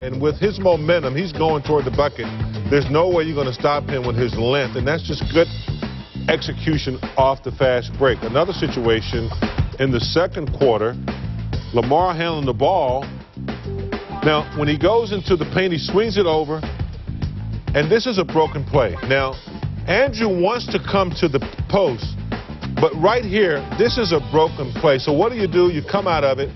And with his momentum, he's going toward the bucket. There's no way you're going to stop him with his length, and that's just good execution off the fast break. Another situation in the second quarter, Lamar handling the ball. Now, when he goes into the paint, he swings it over, and this is a broken play. Now, Andrew wants to come to the post, but right here, this is a broken play. So what do? You come out of it,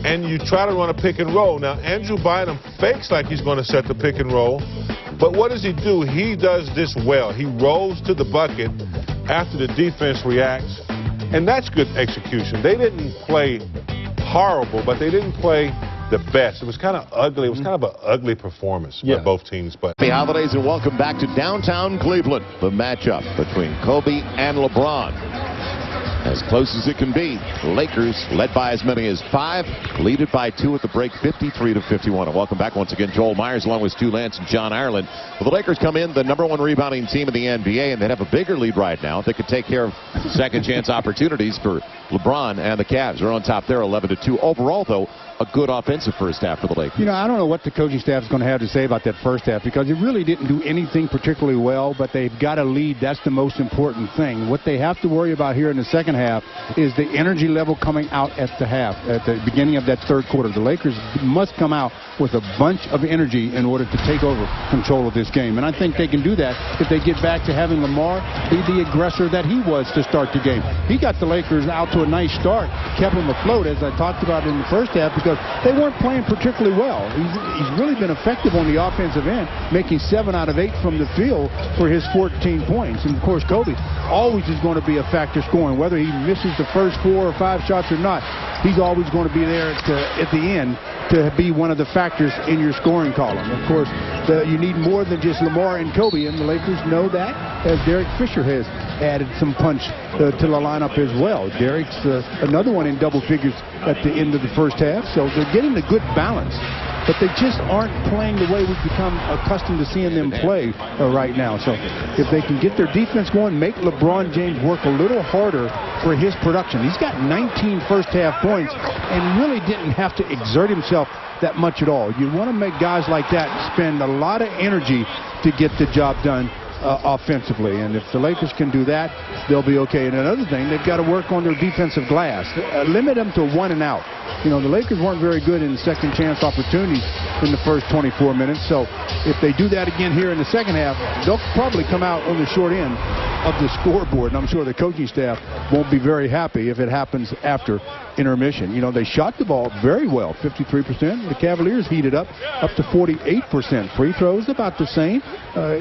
and you try to run a pick and roll. Now, Andrew Bynum fakes like he's going to set the pick and roll, but what does he do? He does this well. He rolls to the bucket after the defense reacts, and that's good execution. They didn't play horrible, but they didn't play the best. It was kind of ugly. It was kind of an ugly performance by both teams. But happy holidays and welcome back to downtown Cleveland. The matchup between Kobe and LeBron. As close as it can be. The Lakers led by as many as 5, lead it by 2 at the break, 53-51. And welcome back once again, Joel Myers along with Stu Lance and John Ireland. Well, the Lakers come in the #1 rebounding team in the NBA, and they have a bigger lead right now. They could take care of second chance opportunities for LeBron and the Cavs. They're on top there, 11-2. Overall, though, a good offensive first half for the Lakers. You know, I don't know what the coaching staff is going to have to say about that first half, because it really didn't do anything particularly well, but they've got a lead. That's the most important thing. What they have to worry about here in the second half is the energy level coming out at the beginning of that third quarter. The Lakers must come out with a bunch of energy in order to take over control of this game. And I think they can do that if they get back to having Lamar be the aggressor that he was to start the game. He got the Lakers out to a nice start, kept them afloat, as I talked about in the first half, because they weren't playing particularly well. He's really been effective on the offensive end, making 7 out of 8 from the field for his 14 points. And, of course, Kobe always is going to be a factor scoring. Whether he misses the first 4 or 5 shots or not, he's always going to be there at the end to be one of the factors in your scoring column. Of course, you need more than just Lamar and Kobe, and the Lakers know that, as Derek Fisher has added some punch to the lineup as well. Derek's another one in double figures at the end of the first half, so they're getting a good balance. But they just aren't playing the way we've become accustomed to seeing them play right now. So if they can get their defense going, make LeBron James work a little harder for his production. He's got 19 first-half points and really didn't have to exert himself that much at all. You want to make guys like that spend a lot of energy to get the job done offensively, and if the Lakers can do that, they'll be okay. And another thing, they've got to work on their defensive glass. Limit them to 1 and out. You know, the Lakers weren't very good in second chance opportunities in the first 24 minutes, so if they do that again here in the second half, they'll probably come out on the short end of the scoreboard, and I'm sure the coaching staff won't be very happy if it happens after intermission. You know, they shot the ball very well, 53%. The Cavaliers heated up to 48%. Free throws about the same.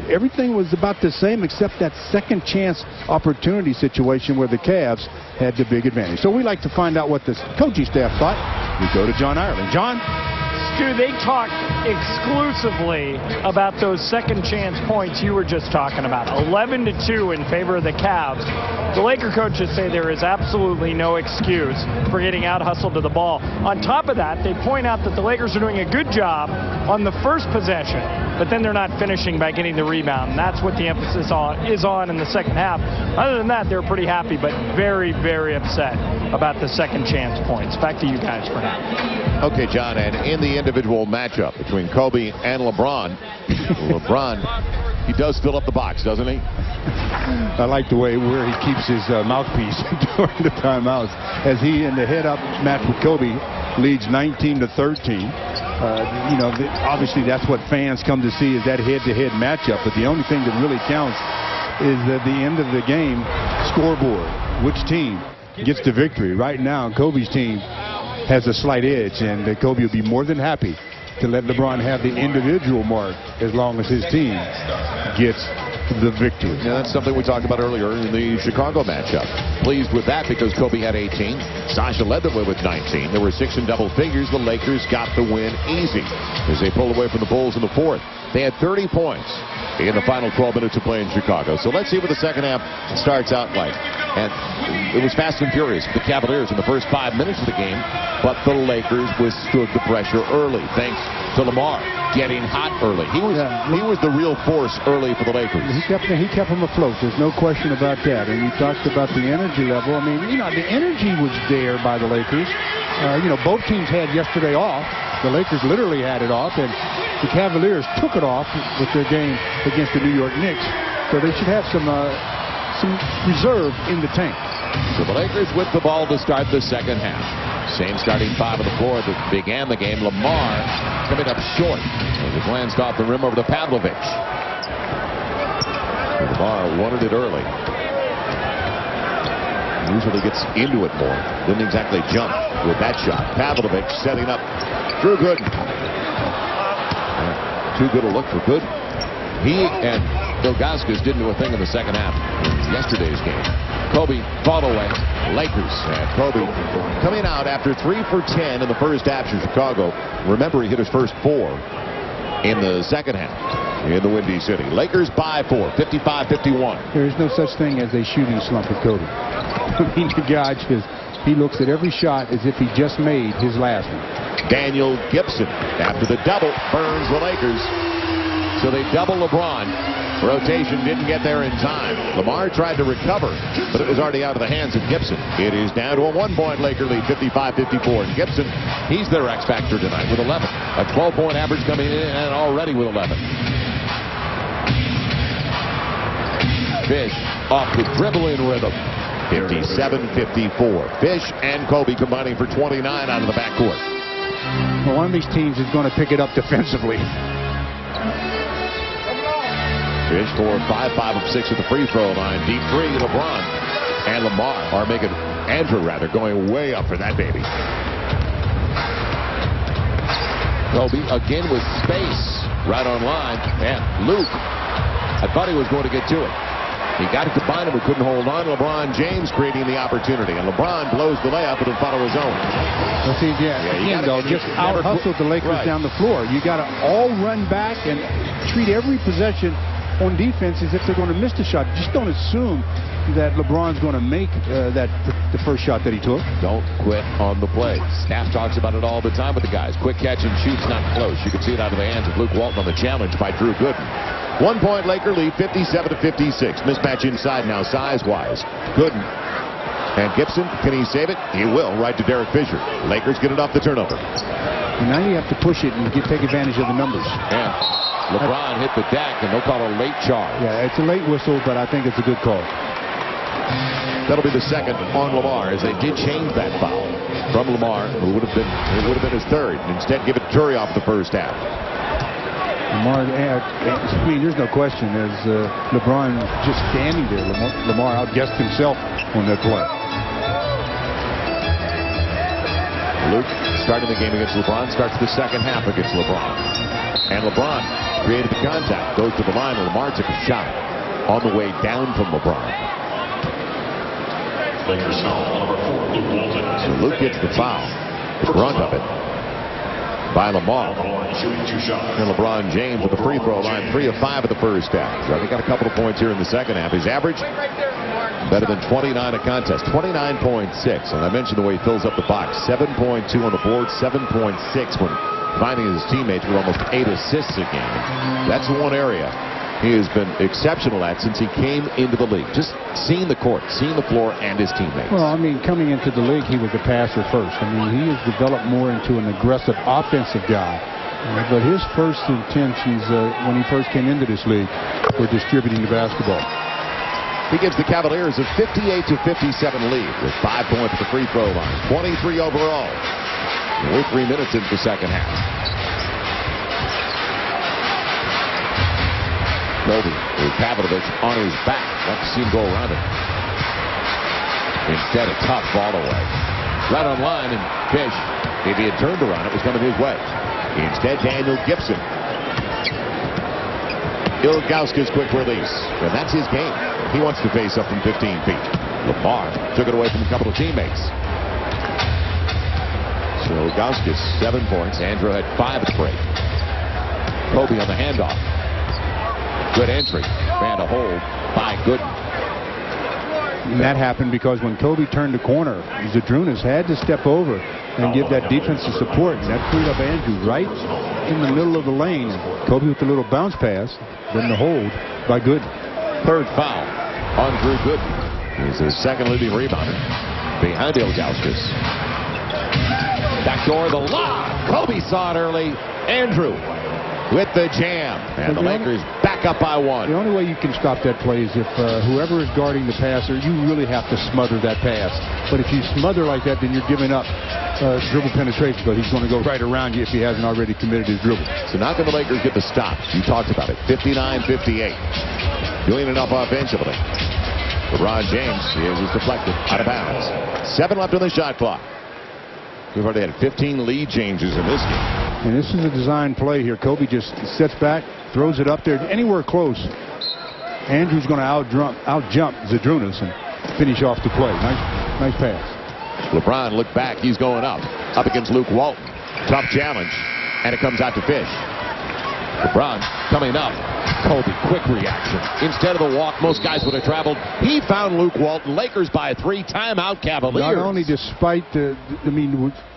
Everything was about the same except that second chance opportunity situation where the Cavs had the big advantage. So we like to find out what the coaching staff thought. We go to John Ireland. John? Stu, they talked exclusively about those second chance points you were just talking about. 11-2 in favor of the Cavs. The Laker coaches say there is absolutely no excuse for getting out-hustled to the ball. On top of that, they point out that the Lakers are doing a good job on the first possession, but then they're not finishing by getting the rebound. And that's what the emphasis is on in the second half. Other than that, they're pretty happy, but very, very upset about the second chance points. Back to you guys for now. Okay, John, and in the individual matchup between Kobe and LeBron, he does fill up the box, doesn't he? I like the way where he keeps his mouthpiece during the timeouts, as he in the head-up match with Kobe leads 19-13. You know, obviously that's what fans come to see, is that head-to-head matchup. But the only thing that really counts is at the end of the game scoreboard. Which team gets the victory? Right now, Kobe's team has a slight edge, and Kobe will be more than happy to let LeBron have the individual mark as long as his team gets the victory. Yeah, that's something we talked about earlier in the Chicago matchup. Pleased with that because Kobe had 18. Sasha led the way with 19. There were 6 in double figures. The Lakers got the win easy as they pulled away from the Bulls in the fourth. They had 30 points in the final 12 minutes of play in Chicago. So let's see what the second half starts out like. And it was fast and furious for the Cavaliers in the first 5 minutes of the game, but the Lakers withstood the pressure early, thanks to Lamar getting hot early. He was the real force early for the Lakers. He kept them afloat. There's no question about that. And you talked about the energy level. I mean, you know, the energy was there by the Lakers. You know, both teams had yesterday off. The Lakers literally had it off, and the Cavaliers took it off with their game against the New York Knicks. So they should have some reserve in the tank. So the Lakers with the ball to start the second half. Same starting five on the floor that began the game. Lamar coming up short. It glanced off the rim over to Pavlovic. Lamar wanted it early. Usually gets into it more. Didn't exactly jump with that shot. Pavlovic setting up Drew Gooden. Too good a look for Gooden. He and Ilgauskas didn't do a thing in the second half in yesterday's game. Kobe fought away. Lakers. Kobe coming out after 3 for 10 in the first half for Chicago. Remember, he hit his first 4 in the second half in the Windy City. Lakers by 4, 55-51. There is no such thing as a shooting slump with Kobe. I mean, the guy just, he looks at every shot as if he just made his last one. Daniel Gibson, after the double, burns the Lakers. So they double LeBron. Rotation didn't get there in time. Lamar tried to recover, but it was already out of the hands of Gibson. It is down to a 1-point Laker lead, 55-54. And Gibson, he's their X factor tonight with 11. A 12-point average coming in and already with 11. Fish off the dribbling rhythm. 57-54. Fish and Kobe combining for 29 out of the backcourt. Well, one of these teams is going to pick it up defensively. Fish for 5 of 6 at the free throw line. Deep three, LeBron and Lamar are making Andrew going way up for that baby. Kobe again with space right on line, and Luke, I thought he was going to get to it. He got it to bind him, but couldn't hold on. LeBron James creating the opportunity, and LeBron blows the layup and follow his own. Well, see, again, though, just out-hustled the Lakers down the floor. You got to all run back and treat every possession on defense as if they're going to miss the shot. Just don't assume that LeBron's going to make the first shot that he took. Don't quit on the play. Staff talks about it all the time with the guys. Quick catch and shoots, not close. You can see it out of the hands of Luke Walton on the challenge by Drew Gooden. 1-point Laker lead, 57-56. Mismatch inside now, size-wise. Gooden and Gibson. Can he save it? He will. Right to Derek Fisher. Lakers get it off the turnover. And now you have to push it and take advantage of the numbers. And LeBron hit the deck, and they'll call a late charge. Yeah, it's a late whistle, but I think it's a good call. That'll be the second on Lamar, as they did change that foul from Lamar, who would have been his third. Instead, give it to Turry off the first half. Lamar, I mean, there's no question. As LeBron just standing there, Lamar outguessed himself on that play. Luke starting the game against LeBron, starts the second half against LeBron. And LeBron created the contact, goes to the line, and Lamar took a shot on the way down from LeBron. Lakers foul number 4, Luke Walton. So Luke gets the foul, the brunt of it, by Lamar. And LeBron James with the free throw line, 3 of 5 at the first half. So he got a couple of points here in the second half. His average, better than 29 a contest, 29.6. And I mentioned the way he fills up the box, 7.2 on the board, 7.6 when finding his teammates with almost 8 assists a game. That's one area he has been exceptional at since he came into the league. Just seeing the court, seeing the floor, and his teammates. Well, I mean, coming into the league, he was a passer first. I mean, he has developed more into an aggressive offensive guy. But his first intentions when he first came into this league were distributing the basketball. He gives the Cavaliers a 58-57 lead with 5 points at the free throw line, 23 overall. We're 3 minutes into the second half. Kobe with Pavlovic on his back. Like to see him go around it. Instead, a tough ball away. Right on line, and Fish, if he had turned around, it was coming his way. Instead, Daniel Gibson. Ilgauskas quick release. And that's his game. He wants to face up from 15 feet. Lamar took it away from a couple of teammates. So Ilgauskas, 7 points. Andrew had 5 at the break. Kobe on the handoff. Good entry. Found a hold by Gooden. And that happened because when Kobe turned the corner, Zydrunas had to step over and give that defensive support. And that freed up Andrew right in the middle of the lane. Kobe with the little bounce pass, then the hold by Gooden. Third foul on Drew Gooden. He's the second leading rebounder behind Ilgauskas. Backdoor, the lob. Kobe saw it early. Andrew with the jam. And the Lakers back up by 1. The only way you can stop that play is if whoever is guarding the passer, you really have to smother that pass. But if you smother like that, then you're giving up dribble penetration, because he's going to go right around you if he hasn't already committed his dribble. So now can the Lakers get the stop? You talked about it. 59-58. Doing enough offensively. LeBron James is deflected out of bounds. 7 left on the shot clock. We've already had 15 lead changes in this game. And this is a design play here. Kobe just sets back, throws it up there anywhere close. Andrew's going to out-jump Zydrunas and finish off the play. Nice pass. LeBron looked back. He's going up against Luke Walton. Tough challenge, and it comes out to Fish. LeBron coming up. Kobe, quick reaction. Instead of the walk, most guys would have traveled. He found Luke Walton. Lakers by 3. Timeout, Cavaliers. Not only despite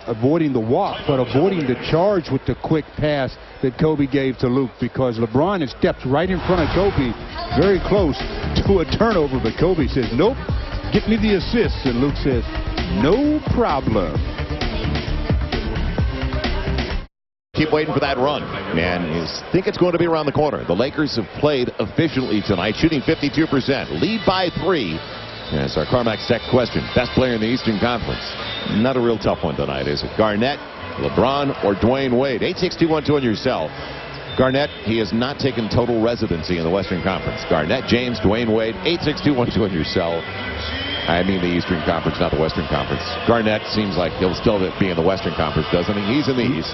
avoiding the walk, but avoiding the charge with the quick pass that Kobe gave to Luke, because LeBron had stepped right in front of Kobe, very close to a turnover, but Kobe says, nope, get me the assist. And Luke says, no problem. Keep waiting for that run, and you think it's going to be around the corner. The Lakers have played efficiently tonight, shooting 52%. Lead by 3. Yes, our Carmax Tech question. Best player in the Eastern Conference. Not a real tough one tonight, is it? Garnett, LeBron, or Dwayne Wade? 86212 on yourself. Garnett, he has not taken total residency in the Western Conference. Garnett, James, Dwayne Wade, 86212 on yourself. I mean the Eastern Conference, not the Western Conference. Garnett seems like he'll still be in the Western Conference, doesn't he? He's in the East.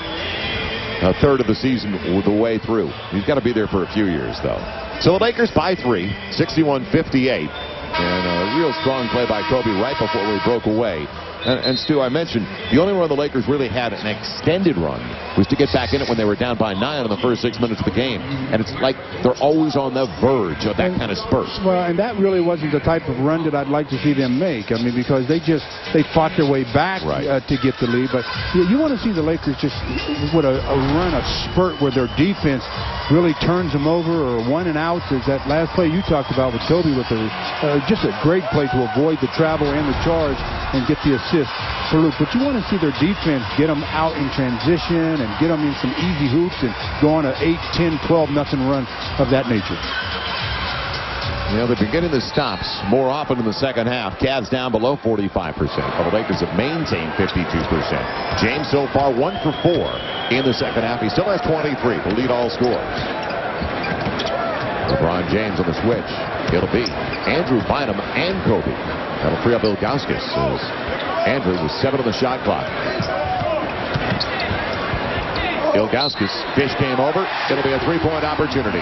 A third of the season the way through. He's got to be there for a few years, though. So the Lakers by 3, 61-58. And a real strong play by Kobe right before we broke away. And Stu, I mentioned the only run the Lakers really had an extended run was to get back in it when they were down by 9 in the first 6 minutes of the game. And it's like they're always on the verge of that kind of spurt. Well, and that really wasn't the type of run that I'd like to see them make. I mean, because they fought their way back to get the lead. But you want to see the Lakers just with a run, a spurt where their defense really turns them over, or 1 and out. There's that last play you talked about with Kobe with just a great play to avoid the travel and the charge and get the assist for Luke. But you want to see their defense get them out in transition and get them in some easy hoops and go on an 8, 10, 12 nothing run of that nature. You know, they've been getting the stops more often in the second half. Cavs down below 45%. While the Lakers have maintained 52%. James so far 1 for 4 in the second half. He still has 23 to lead all scorers. LeBron James on the switch. It'll be Andrew Bynum and Kobe. That'll free up Ilgauskas. Andrew with 7 on the shot clock. Ilgauskas. Fish came over. It'll be a 3-point opportunity.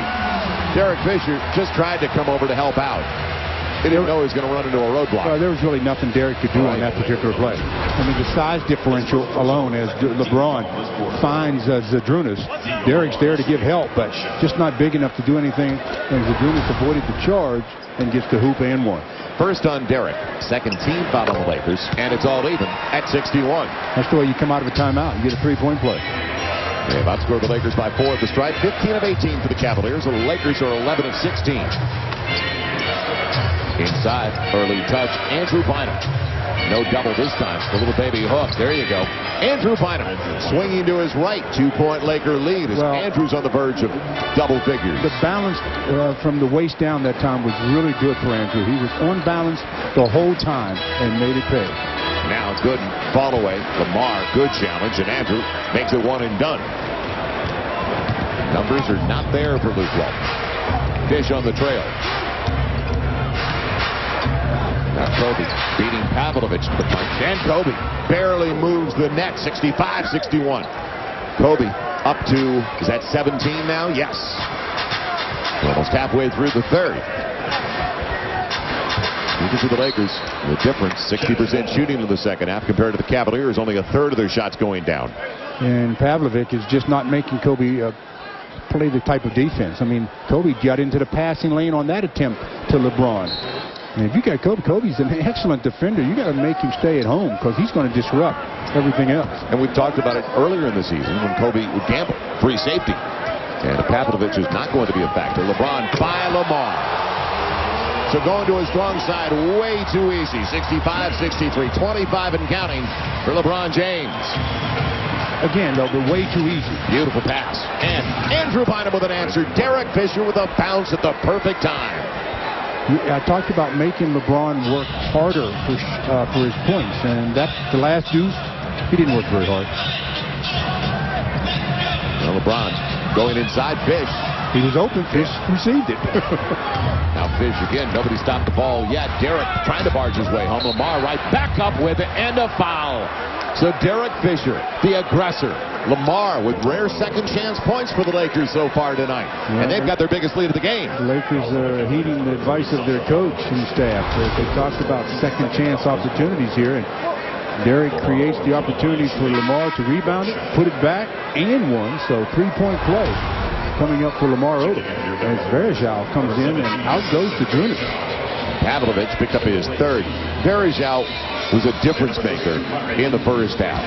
Derek Fisher just tried to come over to help out. He didn't know he was going to run into a roadblock. Well, there was really nothing Derek could do on that particular play. I mean, the size differential alone, as LeBron finds Zydrunas, Derek's there to give help, but just not big enough to do anything. And Zydrunas avoided the charge and gets the hoop and 1. First on Derek. Second team foul on the Lakers, and it's all even at 61. That's the way you come out of a timeout and get a 3-point play. They've outscored the Lakers by 4 at the stripe. 15 of 18 for the Cavaliers. The Lakers are 11 of 16. Inside, early touch, Andrew Bynum. No double this time. The little baby hook. There you go. Andrew Bynum swinging to his right. 2-point Laker lead as Andrew's on the verge of double figures. The balance from the waist down that time was really good for Andrew. He was on balance the whole time and made it pay. Now good fall away. Lamar, good challenge, and Andrew makes it 1 and done. Numbers are not there for Luke Walton. Fish on the trail. Now Kobe beating Pavlovich to the punch, and Kobe barely moves the net. 65-61. Kobe up to, is that 17 now? Yes. Almost halfway through the third. You can see the Lakers, the difference, 60% shooting in the second half compared to the Cavaliers, only a third of their shots going down. And Pavlovic is just not making Kobe play the type of defense. I mean, Kobe got into the passing lane on that attempt to LeBron. And if you got Kobe, Kobe's an excellent defender. You got to make him stay at home because he's going to disrupt everything else. And we've talked about it earlier in the season when Kobe would gamble, free safety. And Pavlovic is not going to be a factor. LeBron by Lamar. So going to his strong side way too easy. 65-63, 25 and counting for LeBron James. Again, though, the way too easy. Beautiful pass. And Andrew Bynum with an answer. Derek Fisher with a bounce at the perfect time. I talked about making LeBron work harder for his points, and that's the last deuce. He didn't work very hard. Well, LeBron going inside. Fish. He was open. Fish received it. Now Fish again. Nobody stopped the ball yet. Derek trying to barge his way home. Lamar right back up with it, and a foul. So Derek Fisher, the aggressor. Lamar with rare second chance points for the Lakers so far tonight. Yeah, and they've got their biggest lead of the game. The Lakers are heeding the advice of their coach and staff. They talked about second chance opportunities here. And Derek creates the opportunity for Lamar to rebound it, put it back, and one. So three-point play coming up for Lamar Odom. As Varejao comes in and out goes to Drunas. Pavlovich picked up his third. Varejao was a difference maker in the first half.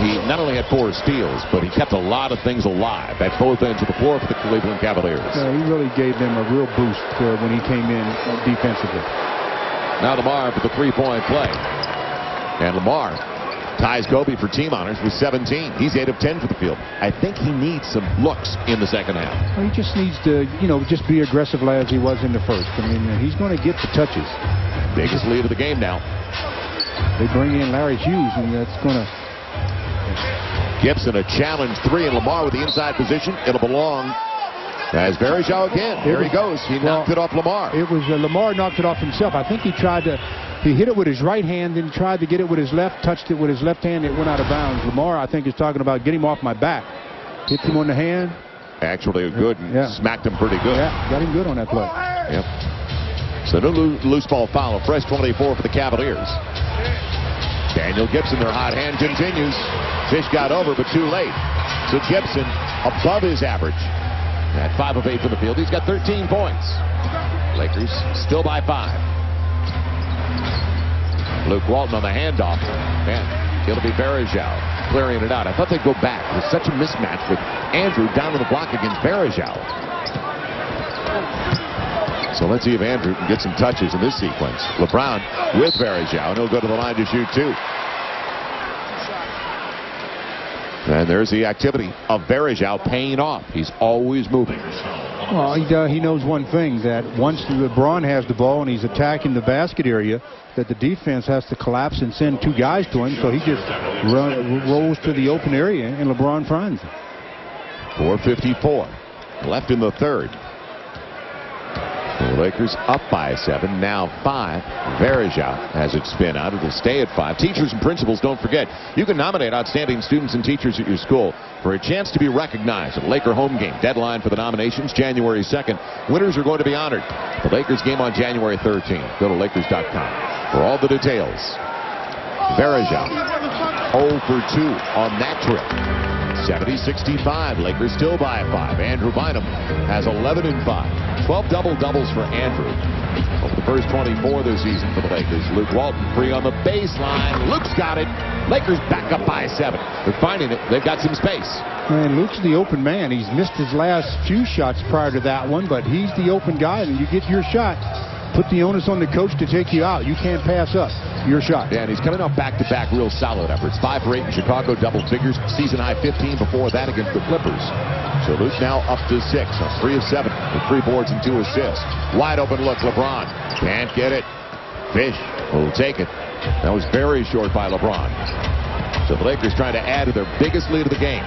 He not only had 4 steals, but he kept a lot of things alive at both ends of the floor for the Cleveland Cavaliers. He really gave them a real boost when he came in defensively. Now Lamar for the three-point play. And Lamar ties Kobe for team honors with 17. He's 8 of 10 for the field. I think he needs some looks in the second half. Well, he just needs to, just be aggressive as he was in the first. I mean, he's going to get the touches. Biggest lead of the game now. They bring in Larry Hughes, and that's going to... Gibson a challenge 3, and Lamar with the inside position. It'll belong as Varejao again. There he goes. He knocked it off Lamar. It was Lamar knocked it off himself. I think he hit it with his right hand, then tried to get it with his left, touched it with his left hand. It went out of bounds. Lamar, I think, is talking about get him off my back. Hit him on the hand. Actually, a good. Smacked him pretty good. Yeah, got him good on that play. Yep. So no loose ball foul. A fresh 24 for the Cavaliers. Daniel Gibson, their hot hand continues. Fish got over, but too late. So Gibson above his average. At 5 of 8 from the field. He's got 13 points. Lakers still by 5. Luke Walton on the handoff. And it'll be Varejao clearing it out. I thought they'd go back. There's such a mismatch with Andrew down to the block against Varejao. So let's see if Andrew can get some touches in this sequence. LeBron with Varejao, and he'll go to the line to shoot 2. And there's the activity of Varejao paying off. He's always moving. Well, he knows one thing, that once LeBron has the ball and he's attacking the basket area, that the defense has to collapse and send 2 guys to him, so he just rolls to the open area, and LeBron finds him. 4:54 left in the third. The Lakers up by 7, now 5. Varejao has it spin out. It'll stay at 5. Teachers and principals, don't forget, you can nominate outstanding students and teachers at your school for a chance to be recognized at a Laker home game. Deadline for the nominations, January 2nd. Winners are going to be honored. The Lakers game on January 13th. Go to Lakers.com for all the details. Varejao 0 for 2 on that trip. 70-65. Lakers still by 5. Andrew Bynum has 11 and 5. 12 double-doubles for Andrew over the first 24 this season for the Lakers. Luke Walton free on the baseline. Luke's got it. Lakers back up by 7. They're finding it. They've got some space. Man, Luke's the open man. He's missed his last few shots prior to that one, but he's the open guy, and you get your shot. Put the onus on the coach to take you out. You can't pass up your shot. Yeah, and he's coming off back-to-back real solid efforts. 5 for 8 in Chicago, double figures. Season high 15 before that against the Clippers. So Luke now up to 6 on 3 of 7 with 3 boards and 2 assists. Wide open look, LeBron. Can't get it. Fish will take it. That was very short by LeBron. So the Lakers trying to add to their biggest lead of the game.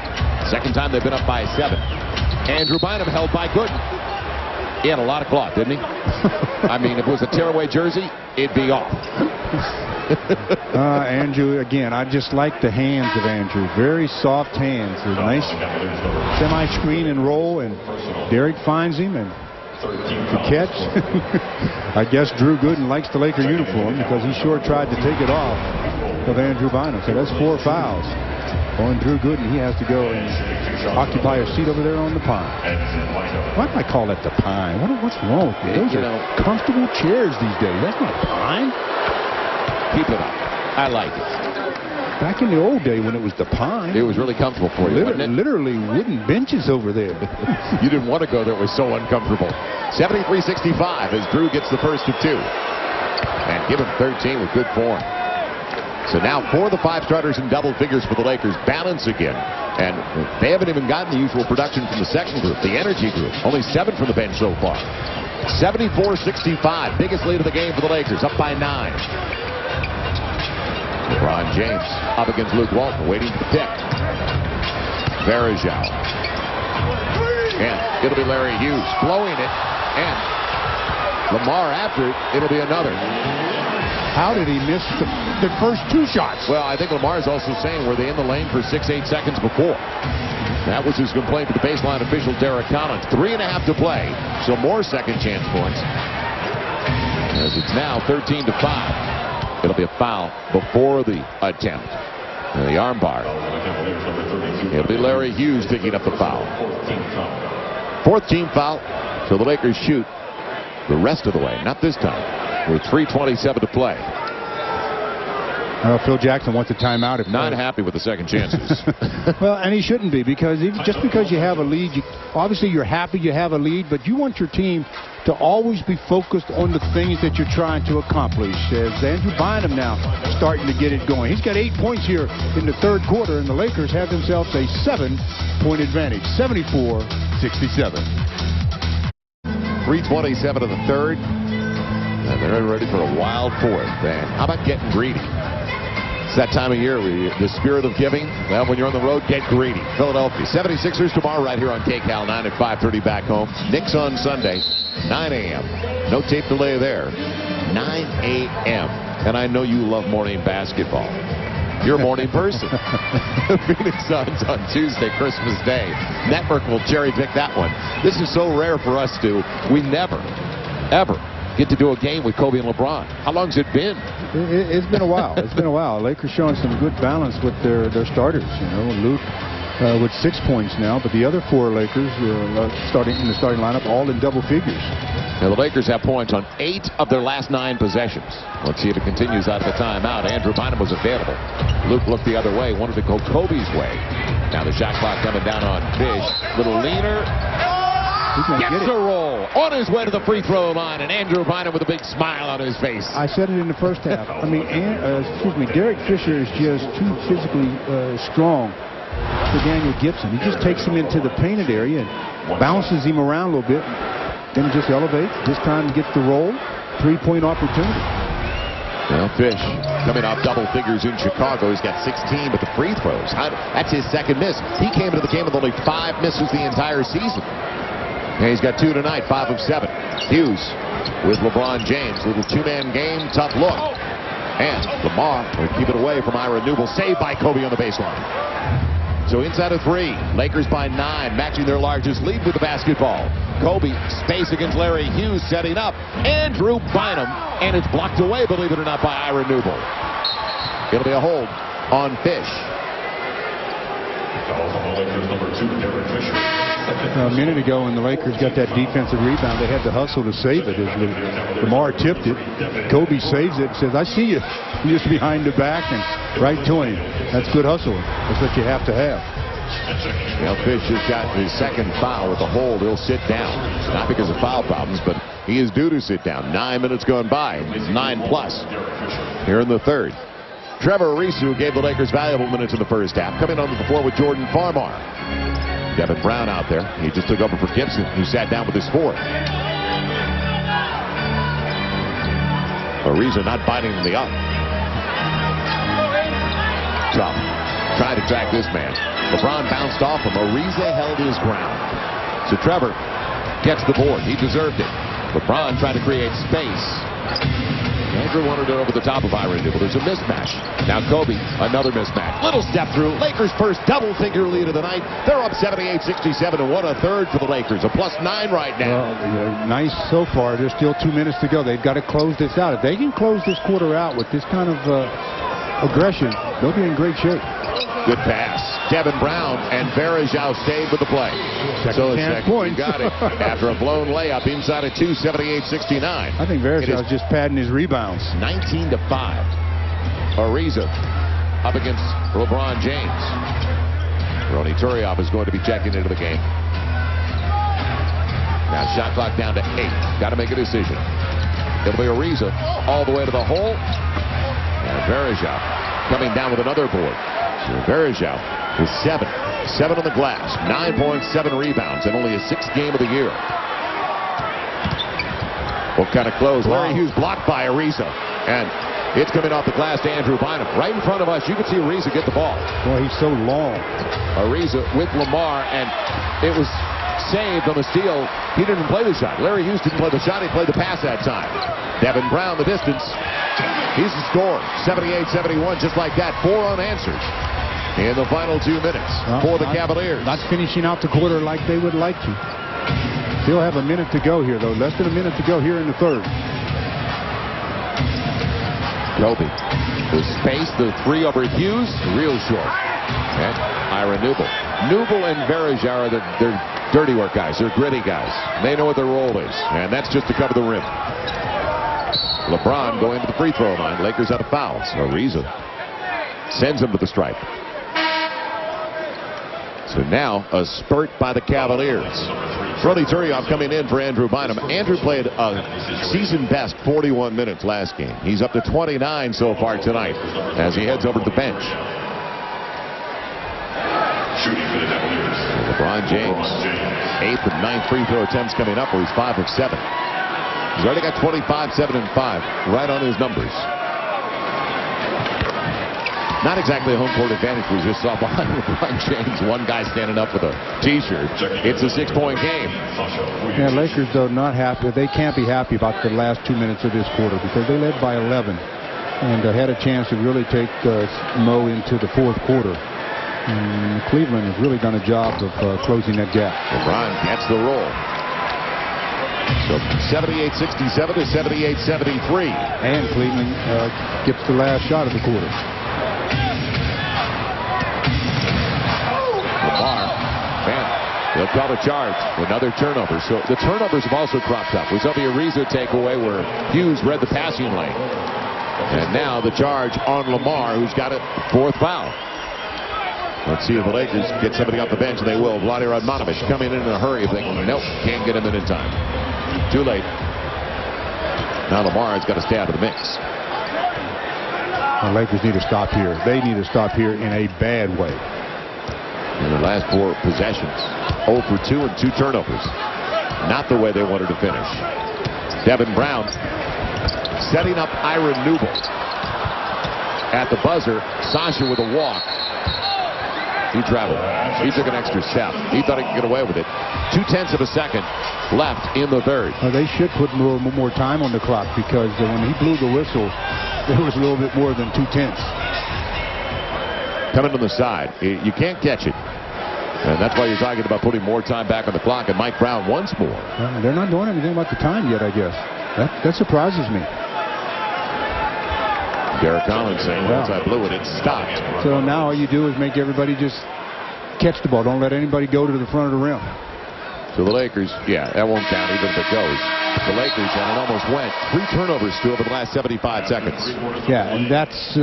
Second time they've been up by 7. Andrew Bynum held by Gooden. He had a lot of cloth, didn't he? I mean, if it was a tearaway jersey, it'd be off. Andrew, again, I just like the hands of Andrew. Very soft hands. They're nice semi-screen and roll, and Derek finds him, and the catch. I guess Drew Gooden likes the Laker uniform because he sure tried to take it off of Andrew Bynum. So that's 4 fouls on Drew Gooden. He has to go and occupy a seat over there on the pine. Why do I call that the pine? What's wrong with me? Those are comfortable chairs these days. That's not a pine. Keep it up. I like it. Back in the old day when it was the Pine. It was really comfortable for you, wasn't it? Literally wooden benches over there. You didn't want to go there. It was so uncomfortable. 73-65 as Drew gets the first of 2. And give him 13 with good form. So now 4 of the 5 starters in double figures for the Lakers. Balance again. And they haven't even gotten the usual production from the second group, the energy group. Only 7 from the bench so far. 74-65. Biggest lead of the game for the Lakers. Up by 9. LeBron James up against Luke Walton, waiting for the pick. Varejao. And it'll be Larry Hughes blowing it. And Lamar after it. It'll be another. How did he miss the first 2 shots? Well, I think Lamar is also saying, were they in the lane for 6-8 seconds before? That was his complaint to the baseline official, Derek Collins. 3.5 to play. So more second chance points. As it's now 13-5. It'll be a foul before the attempt. And the arm bar. It'll be Larry Hughes picking up the foul. 4th team foul. So the Lakers shoot the rest of the way. Not this time. With 3:27 to play. Phil Jackson wants a timeout. If not happy with the second chances. Well, and he shouldn't be, because just because you have a lead, obviously you're happy you have a lead, but you want your team to always be focused on the things that you're trying to accomplish. As Andrew Bynum now starting to get it going. He's got 8 points here in the 3rd quarter, and the Lakers have themselves a 7-point advantage, 74-67. 3:27 in the 3rd. And they're ready for a wild 4th. And how about getting greedy? It's that time of year, the spirit of giving. Well, when you're on the road, get greedy. Philadelphia 76ers tomorrow right here on KCAL 9 at 5:30 back home. Knicks on Sunday, 9 a.m. No tape delay there. 9 a.m. And I know you love morning basketball. You're a morning person. Phoenix Suns on Tuesday, Christmas Day. Network will cherry pick that one. This is so rare for us to. We never, ever get to do a game with Kobe and LeBron. How long's it been? It's been a while. It's been a while. Lakers showing some good balance with their starters. You know, Luke with 6 points now, but the other 4 Lakers starting in the starting lineup all in double figures. Now the Lakers have points on 8 of their last 9 possessions. Let's see if it continues out of the timeout. Andrew Bynum was available. Luke looked the other way, wanted to go Kobe's way. Now the shot clock coming down on Fish. Little leaner. Gets a roll on his way to the free throw line, and Andrew Bynum with a big smile on his face. I said it in the first half. I mean, Derek Fisher is just too physically strong for Daniel Gibson. He just takes him into the painted area and bounces him around a little bit. Then he just elevates. This time gets the roll. 3-point opportunity. Well, Fish coming off double figures in Chicago. He's got 16 with the free throws. That's his 2nd miss. He came into the game with only 5 misses the entire season. And he's got 2 tonight, 5 of 7. Hughes with LeBron James. Little 2-man game, tough look. And Lamar will keep it away from Ira Newble. Saved by Kobe on the baseline. So inside of 3. Lakers by 9, matching their largest lead with the basketball. Kobe, space against Larry Hughes, setting up. Andrew Bynum, and it's blocked away, believe it or not, by Ira Newble. It'll be a hold on Fish. A minute ago when the Lakers got that defensive rebound, they had to hustle to save it. As Lamar tipped it, Kobe saves it and says, I see you. Just behind the back and right to him. That's good hustling. That's what you have to have. Well, Fish has got his 2nd foul with a hold. He'll sit down. Not because of foul problems, but he is due to sit down. 9 minutes gone by. It's 9+ here in the 3rd. Trevor Arisu gave the Lakers valuable minutes in the first half, coming on the floor with Jordan Farmar. Devin Brown out there. He just took over for Gibson, who sat down with his 4th. Arisu not biting in the up. Tough. Trying to track this man. LeBron bounced off him. Ariza held his ground. So Trevor gets the board. He deserved it. LeBron trying to create space. Andrew wanted it over the top of Ira Newble. There's a mismatch. Now Kobe, another mismatch. Little step through. Lakers' first double-figure lead of the night. They're up 78-67, and what a third for the Lakers. A +9 right now. Well, nice so far. There's still 2 minutes to go. They've got to close this out. If they can close this quarter out with this kind of aggression, they'll be in great shape. Good pass. Devin Brown and Varejao stayed with the play. Second point. Got it. After a blown layup inside of 2, 78-69. I think Varejao is just padding his rebounds. 19-5. Ariza up against LeBron James. Ronny Turiaf is going to be checking into the game. Now shot clock down to 8. Got to make a decision. It'll be Ariza all the way to the hole. And Varejao coming down with another board. So Varejao with 7. 7 on the glass. 9 points, 7 rebounds, and only his 6th game of the year. What kind of close? Larry Hughes blocked by Ariza. And it's coming off the glass to Andrew Bynum. Right in front of us, you can see Ariza get the ball. Boy, he's so long. Ariza with Lamar, and it was saved on the steal. He didn't play the shot. Larry Hughes didn't play the shot. He played the pass that time. Devin Brown, the distance. He's the score. 78-71, just like that. 4 unanswered in the final 2 minutes for the Cavaliers. Not finishing out the quarter like they would like to. Still have a minute to go here, though. Less than a minute to go here in the third. Kobe. The space, the 3 over Hughes, real short. And Ira Newble. Newble and Varejao are they're dirty work guys. They're gritty guys. They know what their role is. And that's just to cover the rim. LeBron going to the free throw line. Lakers out of fouls. Ariza sends him to the stripe. So now a spurt by the Cavaliers. Ronny Turiaf coming in for Andrew Bynum. Andrew played a season-best 41 minutes last game. He's up to 29 so far tonight as he heads over to the bench. LeBron James, 8th and 9th free throw attempts coming up, where he's 5 of 7. He's already got 25, 7, and 5 right on his numbers. Not exactly a home court advantage. We just saw behind LeBron James, one guy standing up with a T-shirt. It's a 6-point game. Yeah, Lakers, though, not happy. They can't be happy about the last 2 minutes of this quarter because they led by 11 and had a chance to really take Mo into the fourth quarter. And Cleveland has really done a job of closing that gap. LeBron gets the roll. So 78-67 to 78-73. And Cleveland gets the last shot of the quarter. Lamar, man, they'll call the charge. Another turnover. So the turnovers have also cropped up. We saw the Ariza takeaway where Hughes read the passing lane. And now the charge on Lamar, who's got a 4th foul. Let's see if the Lakers get somebody off the bench, and they will. Vlade Radmanovic coming in a hurry, thinking, nope, can't get him in time. Too late. Now Lamar has got to stay out of the mix. The Lakers need to stop here. They need to stop here in a bad way. In the last 4 possessions, 0 for 2 and 2 turnovers. Not the way they wanted to finish. Devin Brown setting up Ira Newble. At the buzzer, Sasha with a walk. He traveled. He took an extra step. He thought he could get away with it. 0.2 of a second left in the third. They should put more time on the clock because when he blew the whistle, there was a little bit more than 0.2. Coming on the side. You can't catch it. And that's why you're talking about putting more time back on the clock. And Mike Brown once more. They're not doing anything about the time yet, I guess. That surprises me. Derek Collins saying, once I blew it, it stopped. So now all you do is make everybody just catch the ball. Don't let anybody go to the front of the rim. So the Lakers, yeah, that won't count even if it goes. The Lakers, and it almost went. 3 turnovers to over the last 75 seconds. Yeah, and that's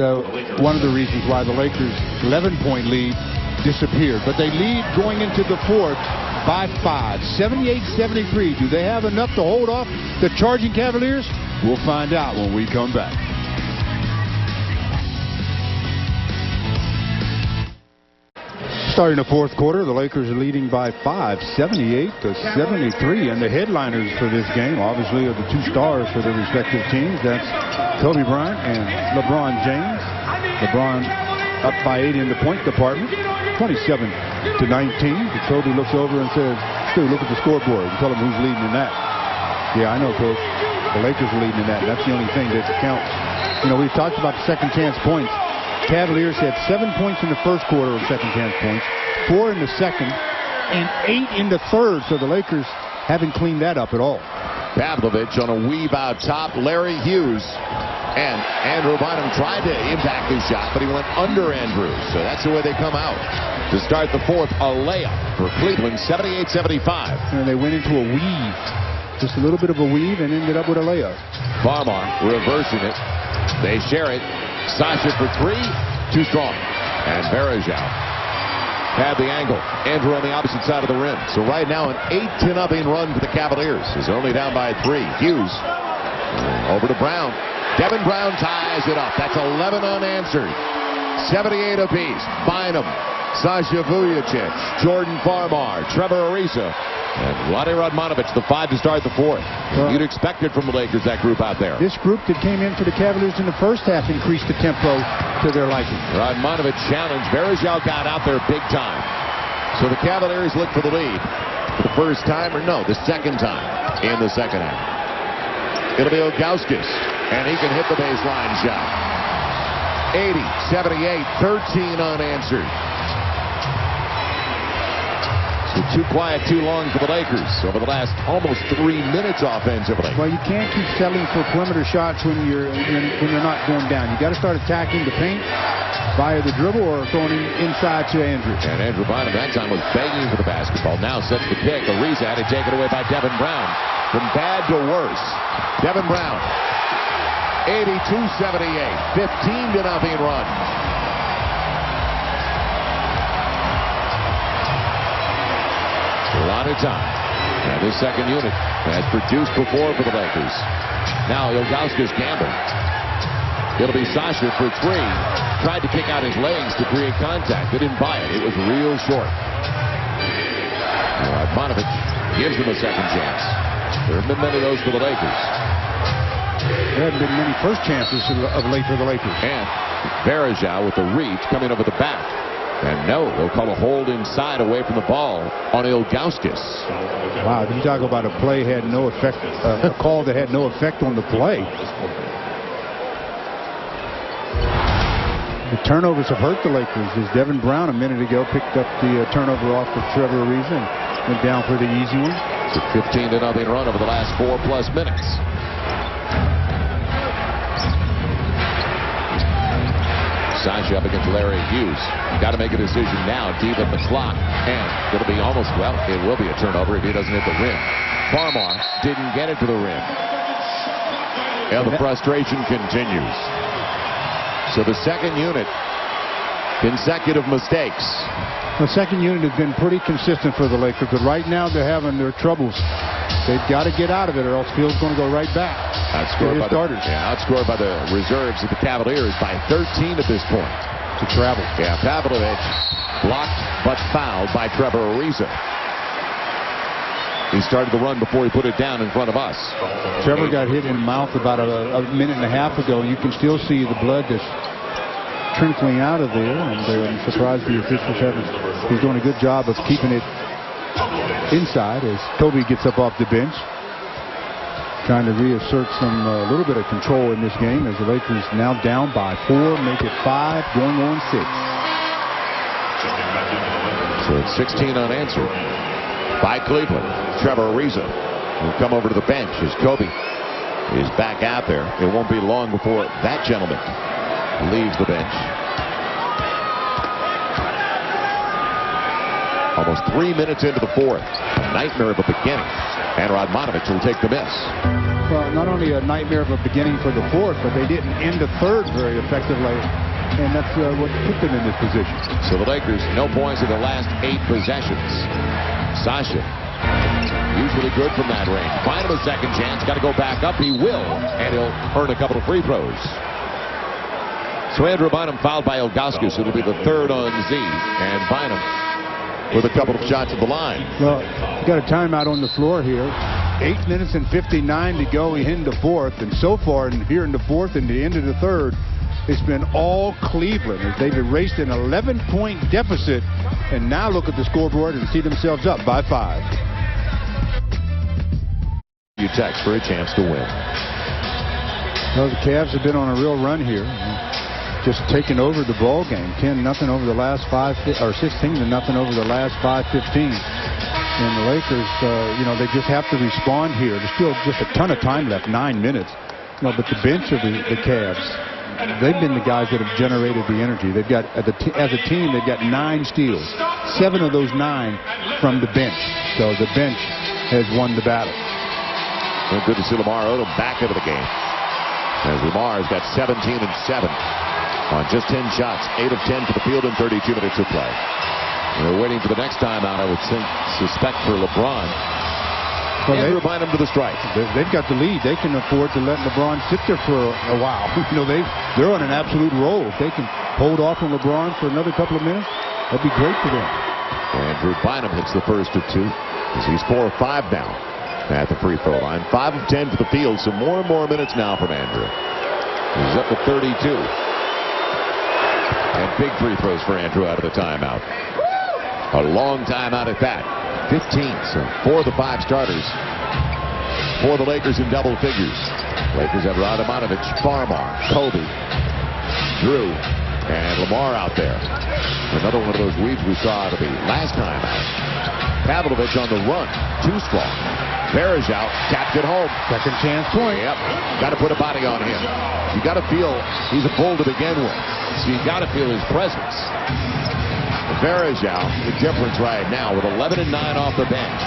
one of the reasons why the Lakers' 11-point lead disappeared. But they lead going into the fourth by 5. 78-73. Do they have enough to hold off the charging Cavaliers? We'll find out when we come back. Starting the fourth quarter, the Lakers are leading by 5, 78-73. And the headliners for this game, obviously, are the 2 stars for their respective teams. That's Kobe Bryant and LeBron James. LeBron up by 8 in the point department, 27-19. Kobe looks over and says, Stu, look at the scoreboard and tell him who's leading in that. Yeah, I know, Coach. The Lakers are leading in that. That's the only thing that counts. You know, we've talked about the second chance points. Cavaliers had 7 points in the first quarter of second chance points, 4 in the second, and 8 in the third. So the Lakers haven't cleaned that up at all. Pavlovich on a weave out top. Larry Hughes and Andrew Bynum tried to impact his shot, but he went under Andrew. So that's the way they come out. To start the fourth, a layup for Cleveland, 78-75. And they went into a weave. Just a little bit of a weave and ended up with a layup. Farmar reversing it. They share it. Sasha for 3. too strong. And Varejao had the angle. Andrew on the opposite side of the rim. So right now an 8-0 run for the Cavaliers. Is only down by 3. Hughes over to Brown. Devin Brown ties it up. That's 11 unanswered. 78 apiece. Bynum, Sasha Vujacic, Jordan Farmar, Trevor Ariza, and Vlade Radmanovic, the 5 to start the 4th. You'd expect it from the Lakers, that group out there. This group that came in for the Cavaliers in the first half increased the tempo to their liking. Radmanovic challenged. Varejao got out there big time. So the Cavaliers look for the lead for the first time, or no, the second time in the second half. It'll be Ilgauskas, and he can hit the baseline shot. 80, 78, 13 unanswered. So too quiet, too long for the Lakers over the last almost 3 minutes offensively. Well, you can't keep settling for perimeter shots when you're not going down. You got to start attacking the paint via the dribble or going inside to Andrew. And Andrew Bynum that time was begging for the basketball. Now sets the pick. Ariza had it taken away by Devin Brown. From bad to worse. Devin Brown. 82-78. 15-0 run. A lot of time. And this second unit has produced before for the Lakers. Now Ilgauskas gamble. It'll be Sasha for 3. Tried to kick out his legs to create contact. They didn't buy it. It was real short. Radmanovic gives them a second chance. There have been many of those for the Lakers. There haven't been many first chances of late for the Lakers. And Varejao with the reach coming over the back. And no, they'll call a hold inside away from the ball on Ilgauskas. Wow, you talk about a play had no effect, a call that had no effect on the play. The turnovers have hurt the Lakers as Devin Brown a minute ago picked up the turnover off of Trevor Ariza and went down for the easy one. It's a 15-0 run over the last 4+ minutes. Sasha up against Larry Hughes. Got to make a decision now. Deep at the clock. And it'll be almost, well, it will be a turnover if he doesn't hit the rim. Farmar didn't get it to the rim. And the frustration continues. So the second unit, consecutive mistakes. The second unit has been pretty consistent for the Lakers, but right now they're having their troubles. They've got to get out of it or else Field's going to go right back. Outscored by the reserves of the Cavaliers by 13 at this point. To travel. Yeah, Pavlovic blocked but fouled by Trevor Ariza. He started the run before he put it down in front of us. Trevor got hit in the mouth about a minute and a half ago. You can still see the blood that's trickling out of there, and I'm surprised the officials haven't. He's doing a good job of keeping it inside as Kobe gets up off the bench, trying to reassert some little bit of control in this game as the Lakers now down by 4, make it 5, going on 6. So it's 16 unanswered by Cleveland. Trevor Ariza will come over to the bench as Kobe is back out there. It won't be long before that gentleman leaves the bench. Almost 3 minutes into the 4th. A nightmare of a beginning. And Radmanovic will take the miss. Well, not only a nightmare of a beginning for the 4th, but they didn't end the 3rd very effectively. And that's what put them in this position. So the Lakers, no points in their last 8 possessions. Sasha, usually good from that range. Find him a second chance. Got to go back up. He will. And he'll earn a couple of free throws. So Andrew Bynum fouled by Ilgauskas. It'll be the 3rd on Z. And Bynum with a couple of shots at the line. Well, got a timeout on the floor here. 8 minutes and 59 to go in the 4th. And so far, here in the 4th and the end of the 3rd, it's been all Cleveland as they've erased an 11-point deficit. And now look at the scoreboard and see themselves up by 5. You text for a chance to win. Well, the Cavs have been on a real run here. Just taking over the ball game, 10-0 over the last 16-0 over the last 5:15. And the Lakers, they just have to respond here. There's still just a ton of time left, 9 minutes. But the bench of the Cavs, they've been the guys that have generated the energy. They've got as a team, they've got 9 steals, 7 of those 9 from the bench. So the bench has won the battle. Well, good to see Lamar Odom back into the game. As Lamar's got 17 and 7. on just 10 shots, 8 of 10 for the field in 32 minutes of play. They're waiting for the next timeout, I would suspect, for LeBron. Well, Andrew Bynum to the strike. They've got the lead. They can afford to let LeBron sit there for a while. You know, they're on an absolute roll. If they can hold off on LeBron for another couple of minutes, that'd be great for them. Andrew Bynum hits the first of 2. He's 4 of 5 now at the free throw line. 5 of 10 for the field. So more and more minutes now from Andrew. He's up to 32. And big free throws for Andrew out of the timeout. A long timeout at that. 15. So 4 of the 5 starters for the Lakers in double figures. Lakers have Radovanovic, Farmar, Kobe, Drew, and Lamar out there. Another one of those weeds we saw out of the last time out. Pavlovich on the run. Too strong. Varejao out. Tapped it home. Second chance point. Yep. Got to put a body on him. You got to feel he's a bull to begin with. So you got to feel his presence. Varejao, the difference right now with 11 and 9 off the bench.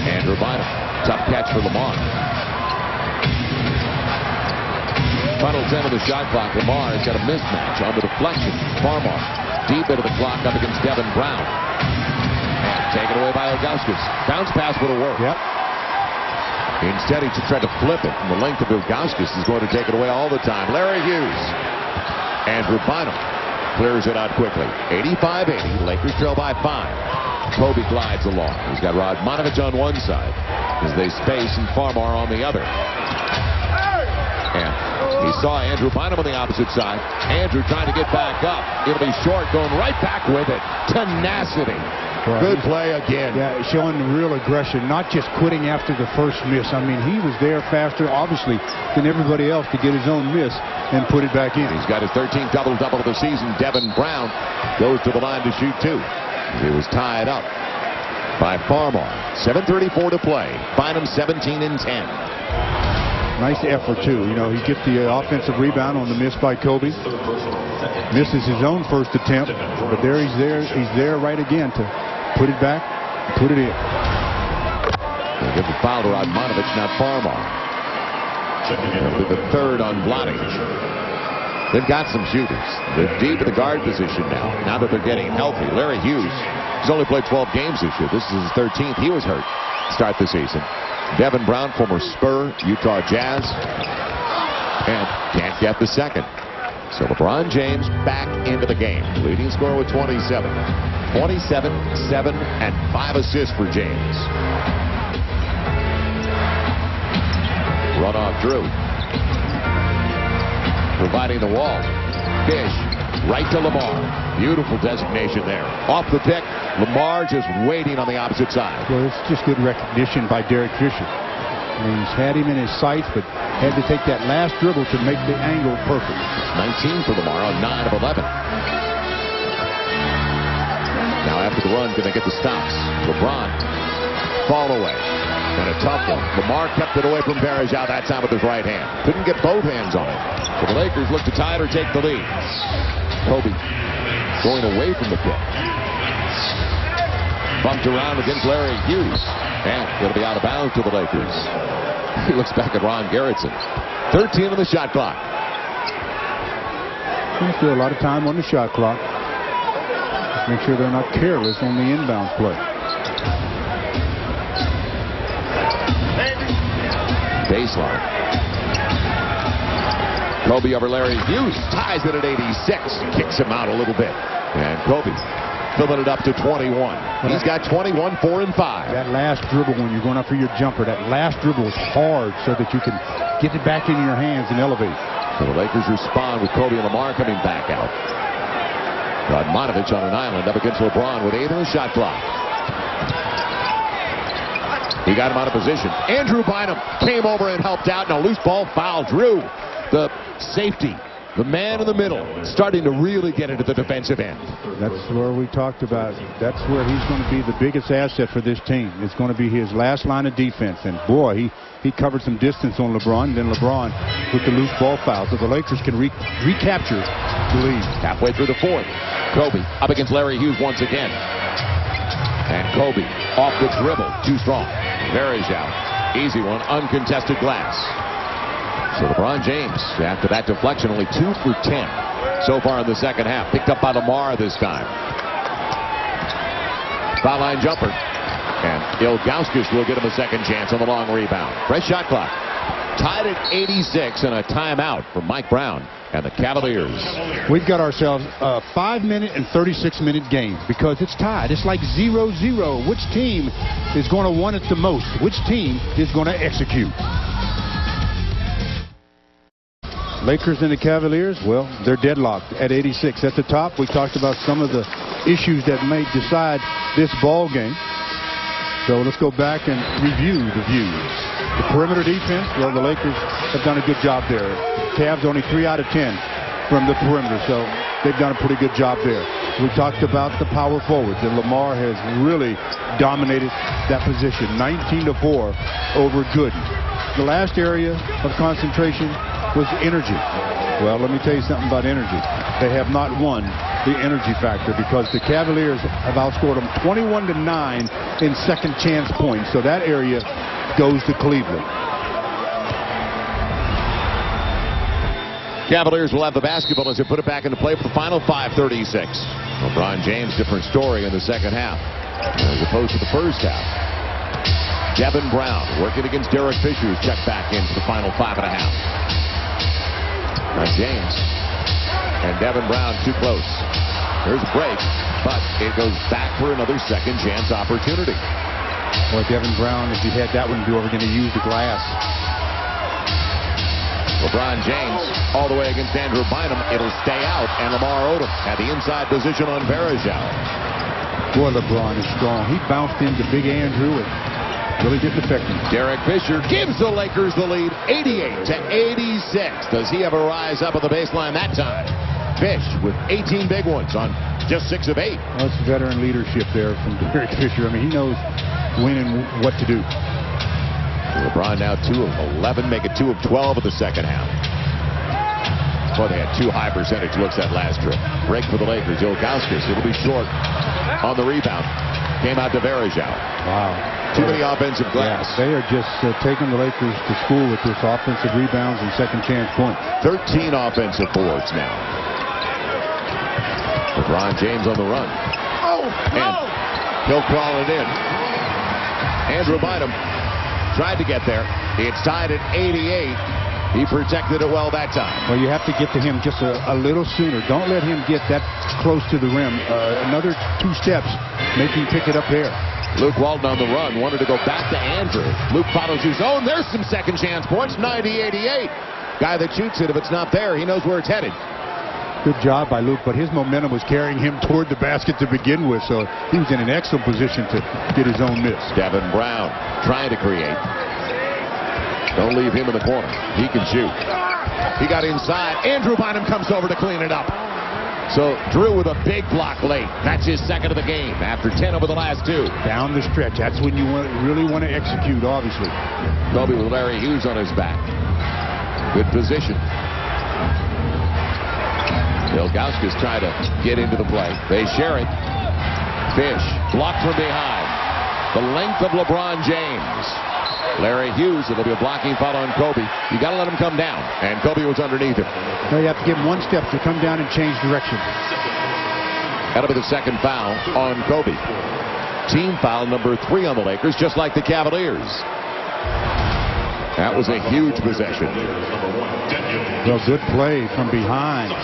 Andrew Bynum. Tough catch for Lamar. Final 10 of the shot clock. Lamar has got a mismatch on the deflection. Farmar deep into the clock up against Devin Brown. And taken away by Ilgauskas. Bounce pass would have worked. Yep. Instead, he just tried to flip it. And the length of Ilgauskas is going to take it away all the time. Larry Hughes. Andrew Bynum clears it out quickly. 85-80. Lakers trail by 5. Kobe glides along. He's got Radovanovic on one side as they space and Farmar on the other. And he saw Andrew Bynum on the opposite side. Andrew trying to get back up. It'll be short, going right back with it. Tenacity. Right. Good play again. Yeah, showing real aggression, not just quitting after the first miss. I mean, he was there faster, obviously, than everybody else to get his own miss and put it back in. He's got his 13th double-double of the season. Devin Brown goes to the line to shoot 2. He was tied up by Farmar. 7:34 to play. Bynum 17 and 10. Nice effort, too. You know, he gets the offensive rebound on the miss by Kobe. Misses his own first attempt, but there he's there right again to put it back, put it in. They'll give the foul to Radovanovic, not Farmar. With the third on Vlade. They've got some shooters. They're deep in the guard position now that they're getting healthy. Larry Hughes has only played 12 games this year. This is his 13th. He was hurt to start the season. Devin Brown, former Spur, Utah Jazz, and can't get the second. So LeBron James back into the game. Leading scorer with 27. 27, 7, and 5 assists for James. Run off Drew. Providing the wall. Fish right to Lamar. Beautiful designation there. Off the pick. Lamar just waiting on the opposite side. Well, it's just good recognition by Derek Fisher. I mean, he's had him in his sights, but had to take that last dribble to make the angle perfect. 19 for Lamar on 9 of 11. Now after the run, can they get the stops? LeBron, fall away. And a tough one. Lamar kept it away from Varejao that time with his right hand. Couldn't get both hands on it. So the Lakers look to tie it or take the lead. Kobe going away from the pick. Bumped around against Larry Hughes. And it'll be out of bounds to the Lakers. He looks back at Ron Garretson. 13 on the shot clock. Still a lot of time on the shot clock. Make sure they're not careless on the inbound play. Baseline. Kobe over Larry Hughes. Ties it at 86. Kicks him out a little bit. And Kobe filling it up to 21. He's got 21, 4, and 5. That last dribble when you're going up for your jumper, that last dribble is hard so that you can get it back in your hands and elevate. So the Lakers respond with Kobe and Lamar coming back out. Radovanovic on an island up against LeBron with 8 on the shot clock. He got him out of position. Andrew Bynum came over and helped out, and a loose ball foul. Drew, the safety, the man in the middle, starting to really get into the defensive end. That's where we talked about. That's where he's going to be the biggest asset for this team. It's going to be his last line of defense. And boy, he covered some distance on LeBron. Then LeBron with the loose ball foul. So the Lakers can recapture the lead. Halfway through the fourth. Kobe up against Larry Hughes once again. And Kobe off the dribble. Too strong. Varejao. Easy one. Uncontested glass. So LeBron James, after that deflection, only 2 for 10 so far in the second half. Picked up by Lamar this time. Foul line jumper. And Ilgauskas will get him a second chance on the long rebound. Fresh shot clock. Tied at 86 and a timeout from Mike Brown and the Cavaliers. We've got ourselves a 5-minute and 36-minute game because it's tied. It's like 0-0. Which team is going to want it the most? Which team is going to execute? Lakers and the Cavaliers, well, they're deadlocked at 86. At the top, we talked about some of the issues that may decide this ball game. So let's go back and review the views. The perimeter defense, well, the Lakers have done a good job there. Cavs only 3 out of 10 from the perimeter, so they've done a pretty good job there. We talked about the power forwards, and Lamar has really dominated that position, 19-4 over Gooden. The last area of concentration was energy. Well, let me tell you something about energy. They have not won the energy factor because the Cavaliers have outscored them 21-9 in second chance points. So that area goes to Cleveland. Cavaliers will have the basketball as they put it back into play for the final 5:36. LeBron James, different story in the second half as opposed to the first half. Devin Brown working against Derek Fisher, who's checked back in for the final 5.5. Now James and Devin Brown too close. There's a break, but it goes back for another second chance opportunity. Boy, Devin Brown, if he had that one, we're going to use the glass. LeBron James all the way against Andrew Bynum. It'll stay out, and Lamar Odom had the inside position on Varejao. Boy, LeBron is strong. He bounced into Big Andrew and really didn't affect him. Derek Fisher gives the Lakers the lead, 88-86. Does he ever rise up on the baseline that time? Fish with 18 big ones on just 6 of 8. Well, it's veteran leadership there from Derek Fisher. I mean, he knows when and what to do. LeBron now 2 of 11, make it 2 of 12 of the second half. Well, they had 2 high percentage looks that last trip. Break for the Lakers. Ilgauskas, it'll be short on the rebound. Came out to Varejao. Wow. Too many offensive glass. Yeah, they are just taking the Lakers to school with this offensive rebounds and second chance points. 13 offensive boards now. LeBron James on the run. And he'll crawl it in. Andrew Bynum tried to get there. It's tied at 88. He protected it well that time. Well, you have to get to him just a little sooner. Don't let him get that close to the rim. Another 2 steps, make him pick it up there. Luke Walton on the run, wanted to go back to Andrew. Luke follows his own. There's some second chance points, 90-88. Guy that shoots it, if it's not there, he knows where it's headed. Good job by Luke, but his momentum was carrying him toward the basket to begin with, so he was in an excellent position to get his own miss. Devin Brown trying to create. Don't leave him in the corner. He can shoot. He got inside. Andrew Bynum comes over to clean it up. So Drew with a big block late. That's his second of the game after 10 over the last 2. Down the stretch. That's when you really want to execute, obviously. Kobe with Larry Hughes on his back. Good position. Ilgauskas trying to get into the play. They share it. Fish blocked from behind. The length of LeBron James. Larry Hughes, it'll be a blocking foul on Kobe. You got to let him come down. And Kobe was underneath him. No, you have to give him 1 step to come down and change direction. That'll be the second foul on Kobe. Team foul number 3 on the Lakers, just like the Cavaliers. That was a huge possession. Well, good play from behind.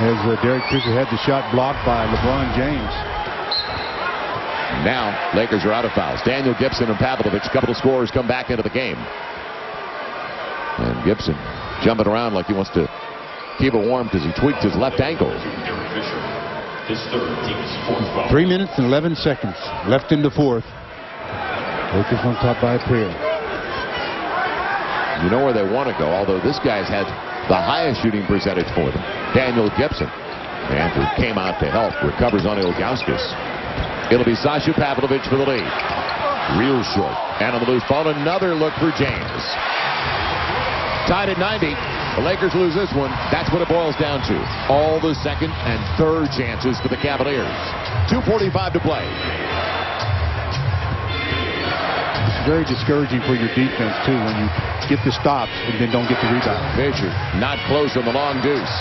As Derek Fisher had the shot blocked by LeBron James. Now, Lakers are out of fouls. Daniel Gibson and Pavlovich, a couple of scorers come back into the game. And Gibson jumping around like he wants to keep it warm because he tweaked his left ankle. 3 minutes and 11 seconds left in the fourth. Lakers on top by a pair. You know where they want to go, although this guy's had the highest shooting percentage for them. Daniel Gibson. Andrew came out to help. Recovers on Ilgauskas. It'll be Sasha Pavlovich for the lead. Real short. And on the loose ball, another look for James. Tied at 90. The Lakers lose this one. That's what it boils down to. All the second and third chances for the Cavaliers. 2:45 to play. It's very discouraging for your defense, too, when you get the stops and then don't get the rebound. Fisher not close on the long deuce.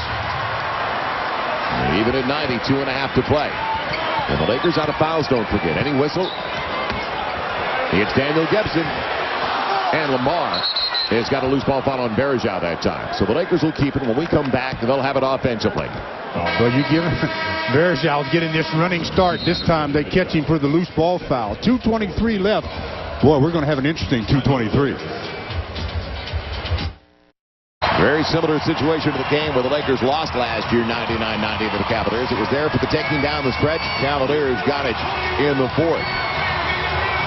Even at 90, 2.5 to play. And the Lakers out of fouls, don't forget. Any whistle? It's Daniel Gibson. And Lamar has got a loose ball foul on Varejao that time. So the Lakers will keep it. When we come back, they'll have it offensively. Well, you give Varejao getting this running start. This time they catch him for the loose ball foul. 2:23 left. Boy, we're going to have an interesting 2:23. Very similar situation to the game where the Lakers lost last year, 99-90 to the Cavaliers. It was there for the taking down the stretch. Cavaliers got it in the fourth.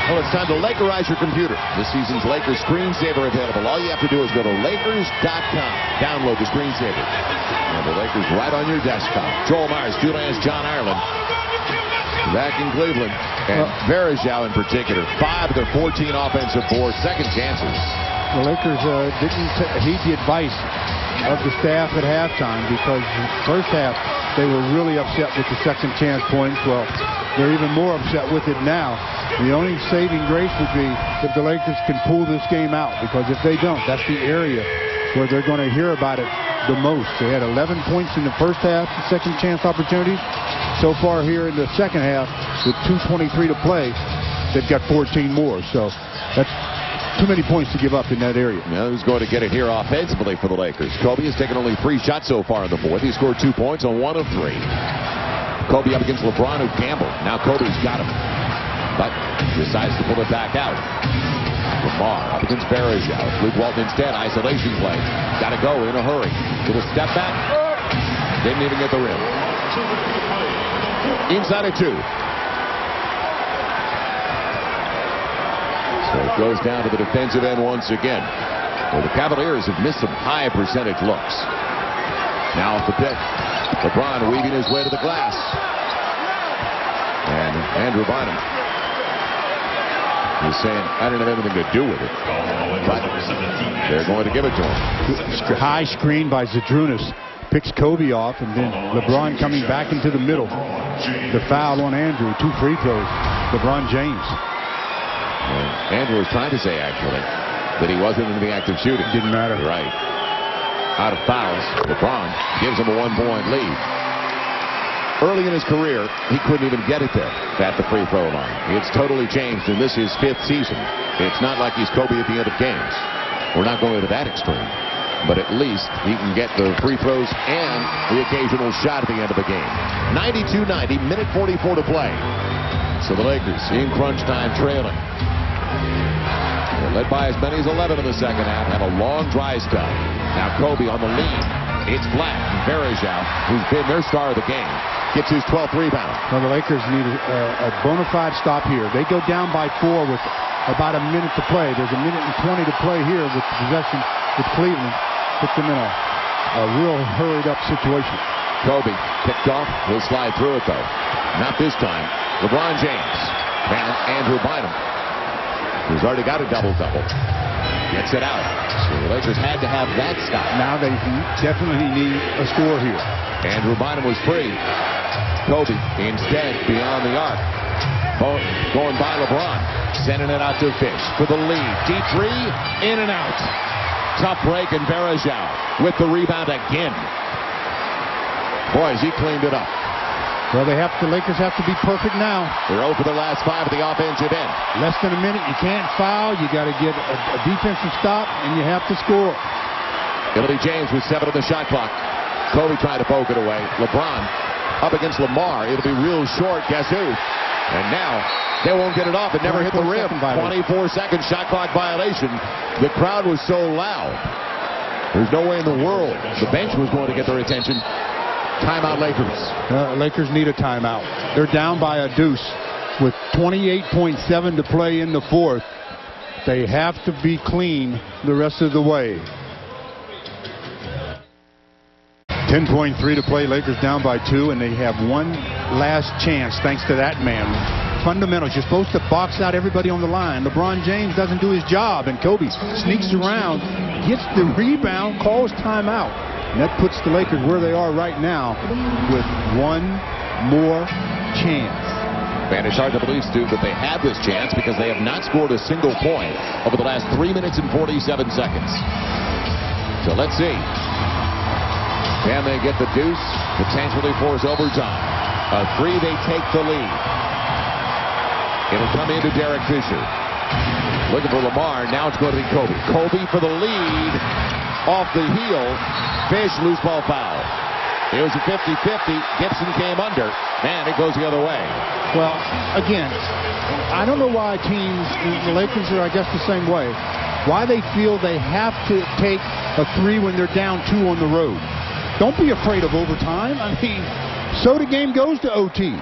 Well, it's time to Lakerize your computer. This season's Lakers screensaver available. All you have to do is go to Lakers.com. Download the screensaver. And the Lakers right on your desktop. Joel Myers, Julius, John Ireland. Back in Cleveland. And Varejao in particular. 5 of their 14 offensive boards. Second chances. The Lakers didn't heed the advice of the staff at halftime because first half they were really upset with the second chance points. Well, they're even more upset with it now. The only saving grace would be if the Lakers can pull this game out, because if they don't, that's the area where they're going to hear about it the most. They had 11 points in the first half, second chance opportunities. So far here in the second half, with 2:23 to play, they've got 14 more. So that's too many points to give up in that area. Now who's going to get it here offensively for the Lakers? Kobe has taken only 3 shots so far in the fourth. He scored 2 points on 1 of 3. Kobe up against LeBron, who gambled. Now Kobe's got him, but decides to pull it back out. Lamar up against Varejao. Luke Walton instead, isolation play. Got to go in a hurry. Little step back. Didn't even get the rim. Inside of 2. So it goes down to the defensive end once again. Well, the Cavaliers have missed some high percentage looks. Now off the pick. LeBron weaving his way to the glass. And Andrew Bynum is saying, I didn't have anything to do with it. But they're going to give it to him. High screen by Zydrunas. Picks Kobe off, and then LeBron coming back into the middle. The foul on Andrew. 2 free throws. LeBron James. Andrew was trying to say, actually, that he wasn't in the act of shooting. Didn't matter. Right. Out of fouls, LeBron gives him a 1-point lead. Early in his career, he couldn't even get it there at the free throw line. It's totally changed, and this is his 5th season. It's not like he's Kobe at the end of games. We're not going to that extreme. But at least he can get the free throws and the occasional shot at the end of the game. 92-90, minute 44 to play. So the Lakers in crunch time trailing. They're led by as many as 11 in the second half. Have a long dry spell. Now Kobe on the lead. It's Black and Varejao, who's been their star of the game, gets his 12th rebound. Well, the Lakers need a bona fide stop here. They go down by 4 with about a minute to play. There's a minute and 20 to play here with possession with Cleveland. Puts them in a real hurried up situation. Kobe picked off. He'll slide through it though. Not this time. LeBron James and Andrew Bynum, who's already got a double-double, gets it out. So the Lakers had to have that stop. Now they definitely need a score here. Andrew Bynum was free. Kobe instead beyond the arc. Going by LeBron. Sending it out to Fish for the lead. Deep 3, in and out. Tough break, and Varejao with the rebound again. Boys, he cleaned it up. Well, the Lakers have to be perfect now. They're 0 for the last 5 at the offensive end. Less than a minute, you can't foul. You got to get a defensive stop, and you have to score. It'll be James with 7 on the shot clock. Kobe trying to poke it away. LeBron up against Lamar. It'll be real short. Guess who? And now they won't get it off. It never hit the rim. 24-second shot clock violation. The crowd was so loud. There's no way in the world the bench was going to get their attention. Timeout, Lakers. Lakers need a timeout. They're down by a deuce with 28.7 to play in the fourth. They have to be clean the rest of the way. 10.3 to play. Lakers down by 2, and they have one last chance thanks to that man. Fundamentals. You're supposed to box out everybody on the line. LeBron James doesn't do his job, and Kobe sneaks around, gets the rebound, calls timeout. And that puts the Lakers where they are right now with one more chance. And it's hard to believe, Stu, that they have this chance because they have not scored a single point over the last 3 minutes and 47 seconds. So let's see. Can they get the deuce? potentially force overtime. A three, they take the lead. It'll come into Derek Fisher. Looking for Lamar. Now it's going to be Kobe. Kobe for the lead. Off the heel. Fish, loose ball foul. It was a 50-50. Gibson came under. Man, it goes the other way. Well, again, I don't know why teams, the Lakers are, I guess, the same way, why they feel they have to take a three when they're down 2 on the road. Don't be afraid of overtime. I mean, so the game goes to OT.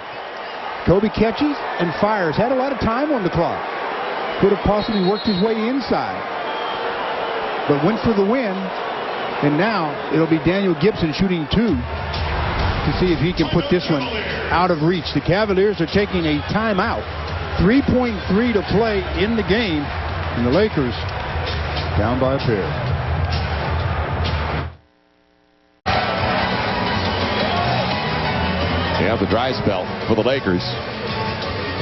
Kobe catches and fires. Had a lot of time on the clock. Could have possibly worked his way inside. But went for the win. And now it'll be Daniel Gibson shooting 2 to see if he can put this one out of reach. The Cavaliers are taking a timeout. 3.3 to play in the game. And the Lakers down by a pair. Yeah, the dry spell for the Lakers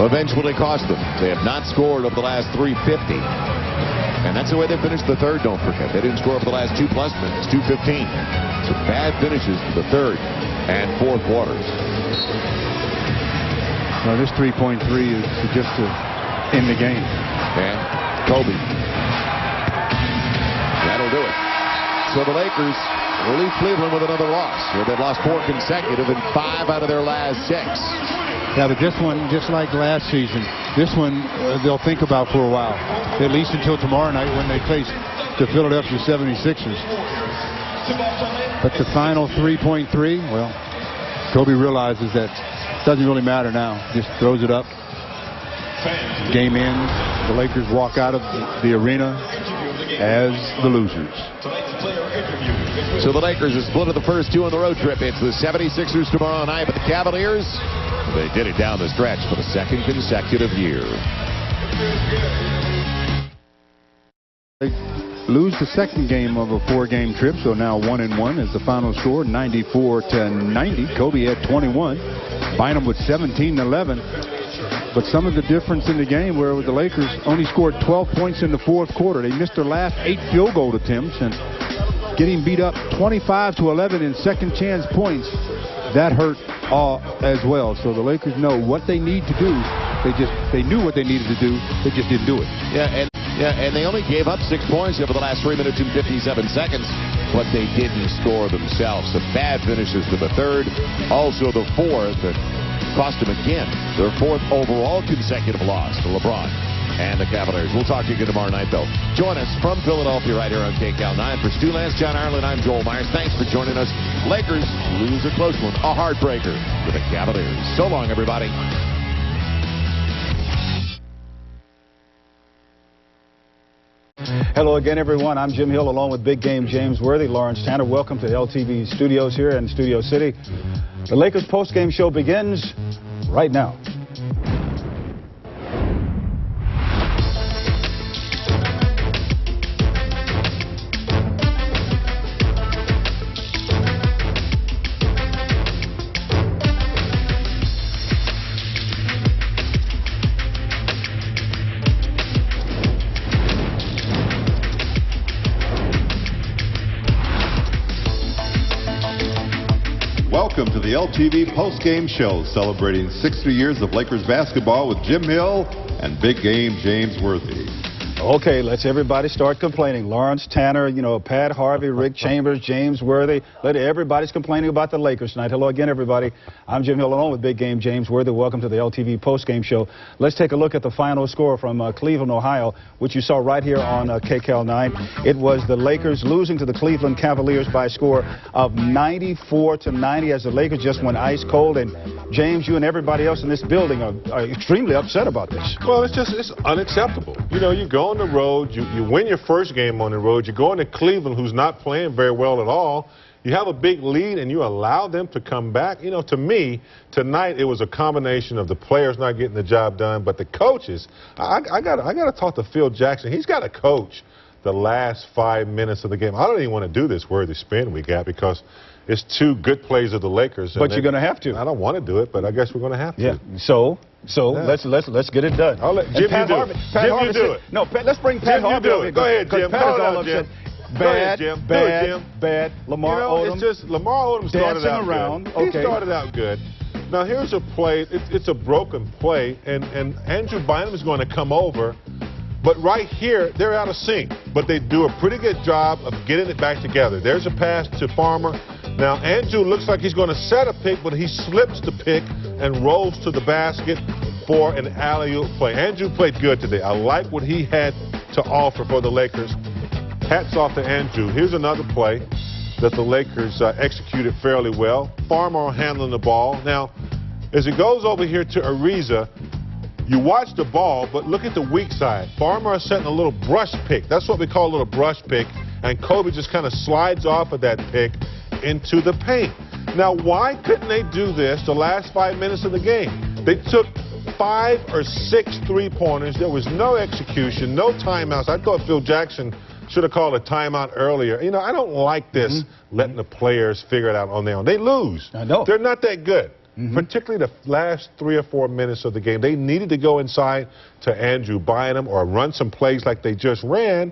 eventually cost them. They have not scored over the last 350. And that's the way they finished the third, don't forget. They didn't score over the last 2+ minutes, 2:15. So bad finishes to the third and fourth quarters. Well, this 3.3 is just to end the game. And Kobe. That'll do it. So the Lakers will leave Cleveland with another loss. Where they've lost 4 consecutive and 5 out of their last 6. Yeah, but this one, just like last season, this one they'll think about for a while. At least until tomorrow night when they face the Philadelphia 76ers. But the final 3.3, well, Kobe realizes that it doesn't really matter now. Just throws it up. Game ends. The Lakers walk out of the arena as the losers. So the Lakers are split of the first 2 on the road trip. It's the 76ers tomorrow night, but the Cavaliers, they did it down the stretch for the 2nd consecutive year. They lose the second game of a 4-game trip, so now 1-1 is the final score, 94-90. Kobe had 21. Bynum with 17-11. But some of the difference in the game where the Lakers only scored 12 points in the fourth quarter. They missed their last 8 field goal attempts, and getting beat up 25-11 in second chance points, that hurt as well. So the Lakers know what they need to do. They knew what they needed to do. They just didn't do it. Yeah, and they only gave up 6 points over the last 3 minutes and 57 seconds, but they didn't score themselves. Some bad finishes to the third, also the fourth, that cost them again their 4th overall consecutive loss to LeBron and the Cavaliers. We'll talk to you again tomorrow night, though. Join us from Philadelphia right here on KCAL 9. For Stu Lance, John Ireland, I'm Joel Myers. Thanks for joining us. Lakers lose a close one, a heartbreaker to the Cavaliers. So long, everybody. Hello again, everyone. I'm Jim Hill, along with Big Game James Worthy, Lawrence Tanner. Welcome to the LTV studios here in Studio City. The Lakers post-game show begins right now. Welcome to the LTV post-game show, celebrating 60 years of Lakers basketball with Jim Hill and Big Game James Worthy. Okay, let's everybody start complaining. Lawrence Tanner, you know, Pat Harvey, Rick Chambers, James Worthy. Everybody's complaining about the Lakers tonight. Hello again, everybody. I'm Jim Hill, along with Big Game James Worthy. Welcome to the LTV postgame show. Let's take a look at the final score from Cleveland, Ohio, which you saw right here on KCAL 9. It was the Lakers losing to the Cleveland Cavaliers by a score of 94-90, as the Lakers just went ice cold. And James, you and everybody else in this building are extremely upset about this. Well, it's unacceptable. You know, you go on the road, you win your first game on the road, you go into Cleveland, who's not playing very well at all, you have a big lead and you allow them to come back. You know, to me, tonight it was a combination of the players not getting the job done, but the coaches. I got to talk to Phil Jackson. He's got to coach the last 5 minutes of the game. I don't even want to do this worthy spin we got because it's 2 good plays of the Lakers. But you're going to have to. I don't want to do it, but I guess we're going to have to. Yeah. So let's get it done. I'll let Jim, you do it. Jim, you do it. No, let's bring Pat Harvey over here. Go ahead, Jim. Pat is all upset. Bad, Jim. bad, Jim. bad. Lamar Odom. It's just Lamar Odom started dancing out around. good. Okay. He started out good. Now here's a play. It's a broken play, and Andrew Bynum is going to come over. But right here, they're out of sync. But they do a pretty good job of getting it back together. There's a pass to Farmer. Now Andrew looks like he's going to set a pick, but he slips the pick and rolls to the basket for an alley-oop play. Andrew played good today. I like what he had to offer for the Lakers. Hats off to Andrew. Here's another play that the Lakers executed fairly well. Farmer handling the ball. Now, as it goes over here to Ariza, you watch the ball, but look at the weak side. Farmer is setting a little brush pick. That's what we call a little brush pick. And Kobe just kind of slides off of that pick into the paint. Now, why couldn't they do this the last 5 minutes of the game? They took 5 or 6 three-pointers. There was no execution, no timeouts. I thought Phil Jackson should have called a timeout earlier. You know, I don't like this letting the players figure it out on their own. They lose. I know. They're not that good. Particularly the last 3 or 4 minutes of the game. They needed to go inside to Andrew Bynum or run some plays like they just ran.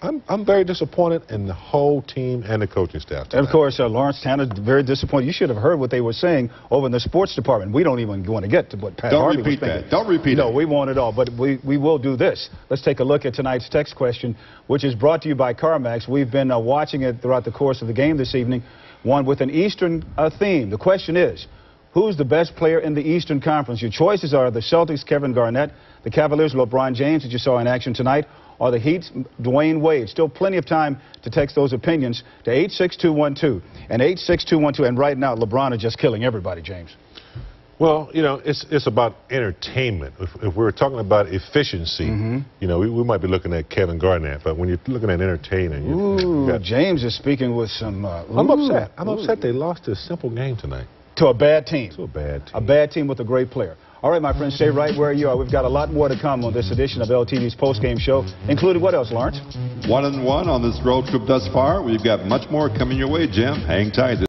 I'm very disappointed in the whole team and the coaching staff tonight. And of course, Lawrence Tanner, very disappointed. You should have heard what they were saying over in the sports department. We don't even want to get to what Pat Harvey was thinking. Don't repeat that. Don't repeat it. No, we won't at all. But we will do this. Let's take a look at tonight's text question, which is brought to you by CarMax. We've been watching it throughout the course of the game this evening, one with an Eastern theme. The question is, who's the best player in the Eastern Conference? Your choices are the Celtics, Kevin Garnett, the Cavaliers, LeBron James, that you saw in action tonight, or the Heat's Dwayne Wade. Still plenty of time to text those opinions to 86212 and 86212. And right now, LeBron is just killing everybody, James. Well, you know, it's about entertainment. If we're talking about efficiency, you know, we might be looking at Kevin Garnett, but when you're looking at entertaining, you got James is speaking with some... I'm upset. I'm upset they lost a simple game tonight. To a bad team. To a bad team. A bad team with a great player. All right, my friends, stay right where you are. We've got a lot more to come on this edition of LTV's postgame show, including what else, Lawrence? 1-1 on this road trip thus far. We've got much more coming your way, Jim. Hang tight.